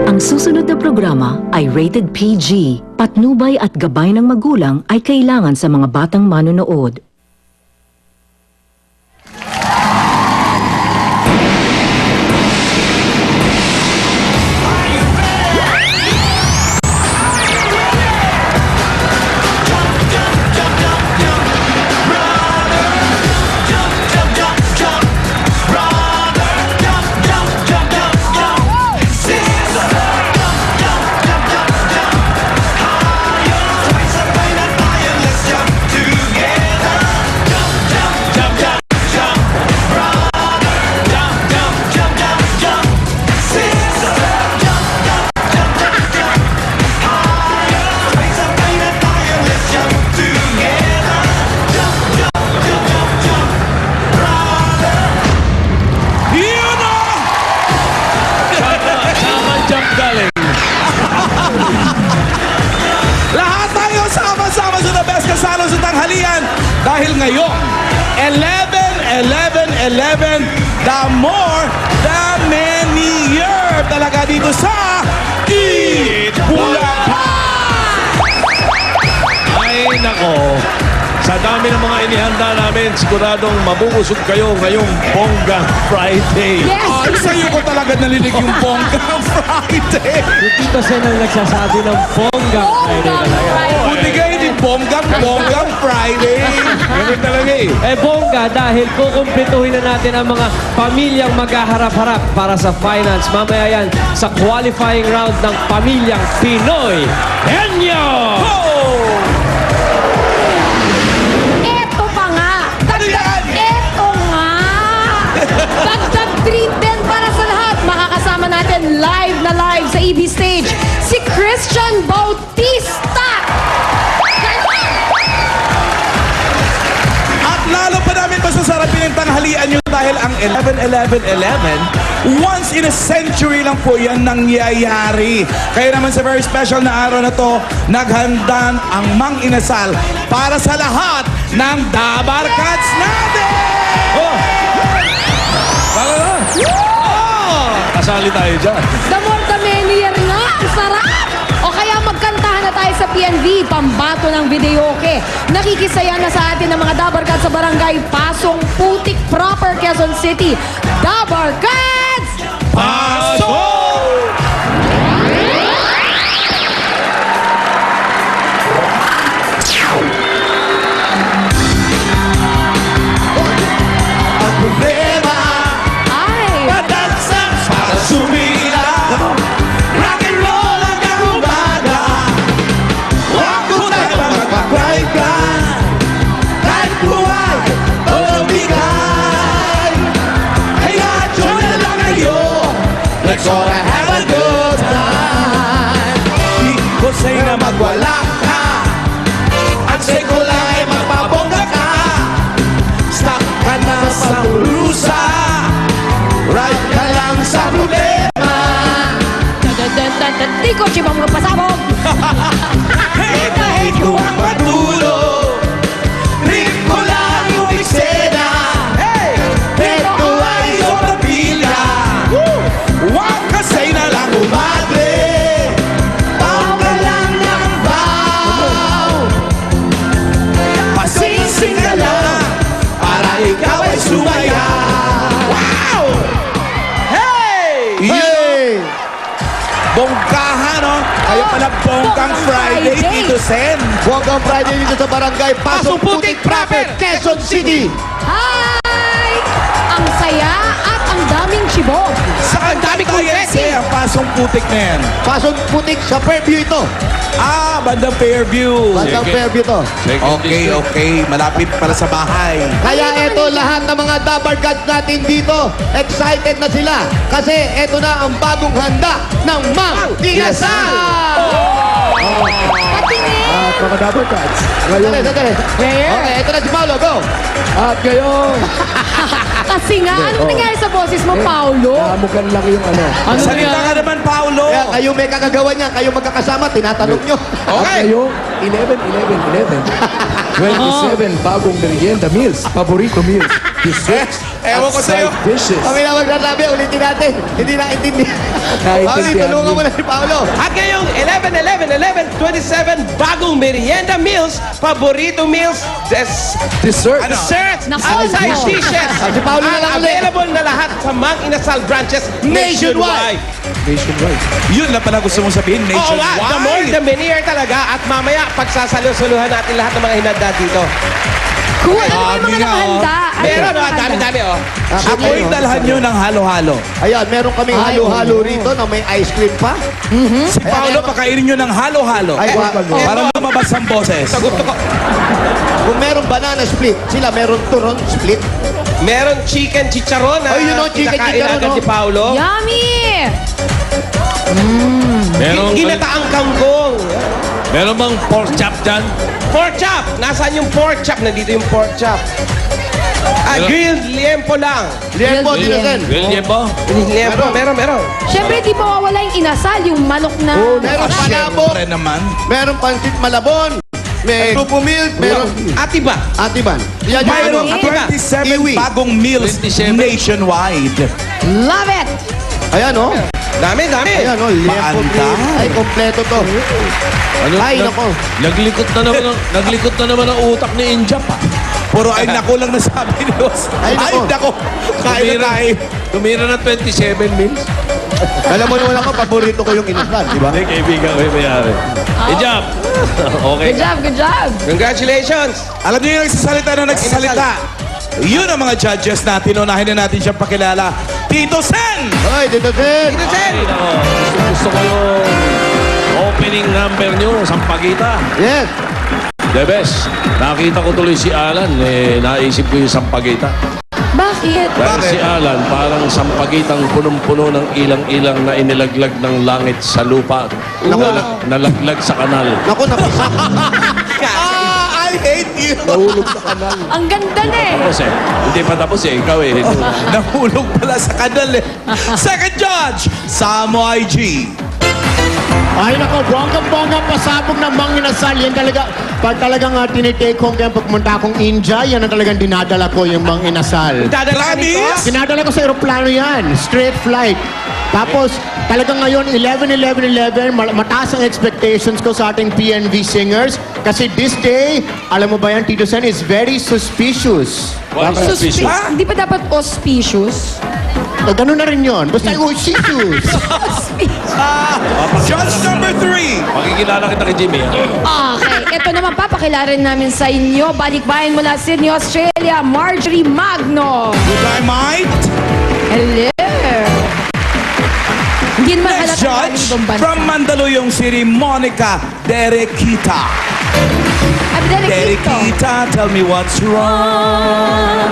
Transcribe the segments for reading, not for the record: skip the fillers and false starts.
Ang susunod na programa ay rated PG. Patnubay at gabay ng magulang ay kailangan sa mga batang manonood. Dahil ngayon, 11, the more, the many-year talaga dito sa Eat Bulacan! Ay, nako. Sa dami ng mga inihanda namin, siguradong mabubusog kayo ngayong Bonggang Friday. Yes! Ay, sa'yo ko talaga nalilig yung Bonggang Friday. Yung Tito Sen ang nagsasabi ng Bonggang Friday talaga. Buti kayo din Bonggang Friday. Ganun talaga eh. Eh bongga dahil kukumpletuhin na natin ang mga pamilyang maghaharap-harap para sa finals. Mamaya yan sa qualifying round ng Pamilyang Pinoy. Henyo! Eto pa nga! yan? Eto nga! Dagdag treat din para sa lahat. Makakasama natin live na live sa EB Stage si Christian Bautista! At lalo pa namin masasarapin ang tanghalian nyo dahil ang 11-11-11, once in a century lang po yan nangyayari. Kaya naman sa very special na araw na to, naghandaan ang Mang Inasal para sa lahat ng Dabar Cats natin! Oh! Tara na! Oh! Kasali tayo dyan. The more the merrier nga! Ang sarap! O kaya magkantahan na tayo sa PNV, pambato ng videoke. Nakikisaya na sa atin ng mga Dabar Cats sa barangay Pasong Putik Proper, Quezon City. Dabar Cats! Pasok! Ang problema, Ay! padansa para sumila. Rock and roll hanggang umaga. Huwag ko tayo magpapray ka. Kahit buhay o bigay. Kaya join na lang ngayon. Let's all have a good time. Di ko sa'yo na magwala ka. Ang seko lang ay magpabongga ka. Stuck ka na sa urusa. Right ka lang sa problema. Di ko siya mga pasabog! Kahit ko ang matulog, trip ko lang yung eksena. Ito ay sobrang pila. Huwag kasay na lang umadre. Baw ka lang ng baw. Pasingsing ka lang para ikaw ay sumaya. Wow! Hey! Hey! Bonggahan, no? Kayo pala Bonggang Friday, Tito Sen. Bonggang Friday dito sa barangay Pasong Putik Proper, Quezon City. Hi! Ang saya at ang daming chibog. Saan dami kuyense ang Pasong Putik na yan? Pasong Putik sa Fairview ito. Ah, bandang Fairview. Bandang Fairview ito. Okay. Malapit para sa bahay. Kaya ito lahat ng mga Dabar Cats natin dito, excited na sila. Kasi ito na ang bagong handa ng Mang Inasal! Patingin! Mga Dabar Cats. Sandali. Okay, ito na si Paolo, go! At ngayon, Kasi nga, ano nangyari sa boses mo, Paulo? mukhang laki yung ano. Salita ka naman, Paulo. Kaya kayo may kakagawa niya, kayo magkakasama, tinatanong nyo. Okay. Ngayon, 11-11-11. 27 bagong merienda meals. Paborito meals. Desserts. Ewan ko sa'yo. Kami na magsasabi, ulitin natin. Hindi naintindihan. Pauli, tulungan mo na si Paolo. At ngayong 11-11-11-27, bagong merienda meals, paborito meals, Dessert. desserts, Naku, at side no. dishes. Si Paolo na lang ulit. Available na lahat sa Mang Inasal branches Nationwide. nationwide. Yun na pala gusto mong sabihin, Oo nga, the more the merrier talaga. At mamaya, pagsasalo-saluhan natin lahat ng mga hinanda dito. Cool. Ano ba yung Dami mga nga, oh. nakahanda? Ano Meron, yung mga dami-dami, oh. Ako'y dalhan nyo ng halo-halo. Ayan, meron kaming halo-halo rito na may ice cream pa. Si Paolo, pakainin nyo ng halo-halo. Ay, Para lumabas ang boses. Kung meron banana split, sila meron turon split. Meron chicken chicharon na Oh, yun, oh, chicken kinakain chicharon, agad oh. ni Paolo. Yummy! Merong, Ginataang kangkong. meron bang pork chop dyan? Pork chop! Nasaan yung pork chop? Nandito yung pork chop. Meron. Grilled liempo lang. Liempo, Grilled dinasen. William ba? Liempo, meron. Siyempre, di mawawala yung inasal, yung manok na... Meron palabok, Siyempre naman. meron pansit malabon, may tupo milk, meron Atiba. atiban. Yan, Mayroong meron. 27 Iwi. bagong meals 27. nationwide. Love it! Ayan, oh. Dami. Ayan, oh. Liempo Maanta. milk. Ay, kompleto to. Ano, Ay, nako. Naglikot na naman ang utak ni Injap, ah. Puro ay naku lang nasabi ni Boss. Ay, nako. Kain na tayo. Tumira ng 27 mils. Alam mo naman ako, paborito ko yung inasal, di ba? Hindi, kaibigan ko yung mayari. Injap! Okay. Good job, good job! Congratulations. Alam niyo yung nagsasalita na nagsasalita. Yun ang mga judges natin. Unahin na natin siyang pakilala. Tito Sen! Ay, dito din. Dito, Sen. Ay, nako. Gusto ko yung opening number nyo, Sampaguita. Yes. The best. Nakita ko tuloy si Alan, naisip ko yung Sampaguita. Bakit? Dahil si Alan, parang sampagitang punong-puno ng ilang-ilang na inilaglag ng langit sa lupa. Nalaglag sa kanal. Naku, napisak. I hate you! Ang ganda na eh! Tapos hindi pa tapos ikaw Nahulog pala sa kanal eh. Second judge, Samo IG. Ay nako, bonggang-bonggang pasabog ng Mang Inasal. Yan talaga, pag talagang tinitake home kaya pagpunta akong India, yan ang talagang dinadala ko yung Mang Inasal. Dadala ka nito? Promise? Dinadala ko sa aeroplano yan, straight flight. Tapos, talagang ngayon, 11-11-11, mataas ang expectations ko sa ating PNV singers. Kasi this day, alam mo ba yan, Tito Sen, is very suspicious. What is suspicious? Hindi pa dapat auspicious? Ganun na rin yun. Basta suspicious. Judge number 3. Makikilala kita kay Jimmy. Okay, ito naman papakilala rin namin sa inyo. Balikbayan mula Sydney, Australia, Marjorie Magno. Dynamite. Hello! Hindi naman Next halata judge ibang bansa. from Mandaluyong City, Monica Derekita. Abdelikito. Derekita, tell me what's wrong.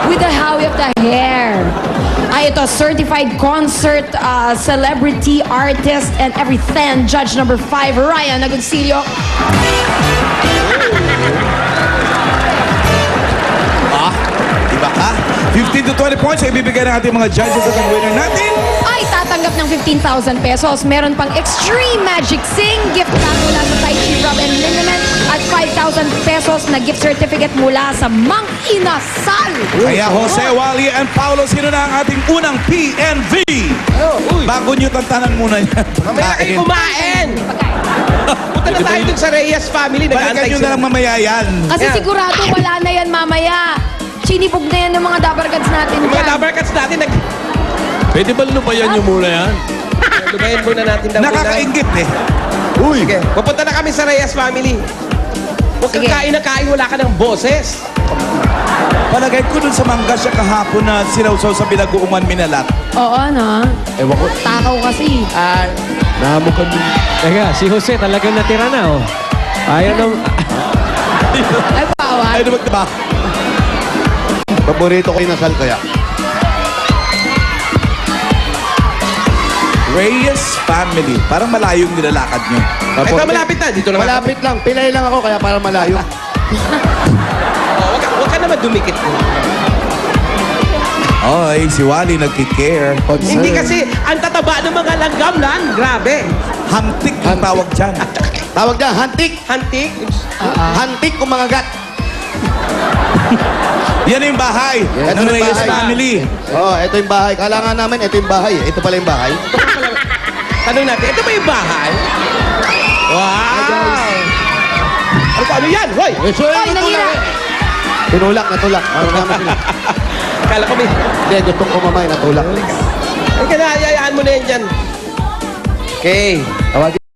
With the Howie of the hair. Ay, ito, certified concert celebrity, artist, and everything. Judge number 5, Ryan Agoncillo. Diba ka? 15 to 20 points ay ibibigay ng ating mga judges at ang winner natin. Ay tatanggap ng 15,000 pesos. Meron pang Extreme Magic Sing, gift card mula sa Tai Chi Rub and Liniment, at 5,000 pesos na gift certificate mula sa Mang Inasal. Kaya Jose, Wally, and Paolo, sino na ang ating unang PNV? Bago nyo tantanan muna yan. Mamaya kayo kumain. Punta na tayo dun sa Reyes family. Balikan Nag-aantay nyo na lang mamaya yan. Kasi sigurado wala na yan mamaya. Sinibog na yan ng mga dabargads natin Yung mga dyan. dabarkats natin, Pwede ba lumayan nyo muna yan? lumayan muna natin daw. Nakakaingit eh. Sige, pupunta na kami sa Reyes family. Huwag kang Sige. kain na kain, wala ka ng boses. Palagay ko dun sa mangga siya kahapon na sinawsaw sa binagoongan minalat. Oo, no? Ewan ko. Takaw kasi. Namukhang Teka, si Jose talagang natira na, oh. Ayaw nang... Ay, bawal. Ay, naman diba? paborito ko yung inasal kaya. Reyes family. Parang malayong nilalakad nyo. Ito, malapit na. Dito na nga. Malapit lang. Pilay lang ako kaya para malayo. Oh, huwag ka naman dumikit. Oy, si Wally nagkikare. Hindi kasi, ang tataba ng mga langgam lan. Grabe. Hamtik ang tawag dyan. Tawag niya, hantik. Hantik. Hantik kung mga gat. Yan yung bahay. Yan ng yung Reyes bahay. family. Oh, ito yung bahay. Kala nga namin, ito yung bahay. Ito pala yung bahay. Tanong natin, ito ba yung bahay? Wow! Ano yan? Hoy! Hoy, nanira! Tinulak, natulak. Ano naman sila? Kala ko may... Hindi, gustong kumamay, natulak. Ay, kanayayaan mo na yan dyan. Okay. Tawagin.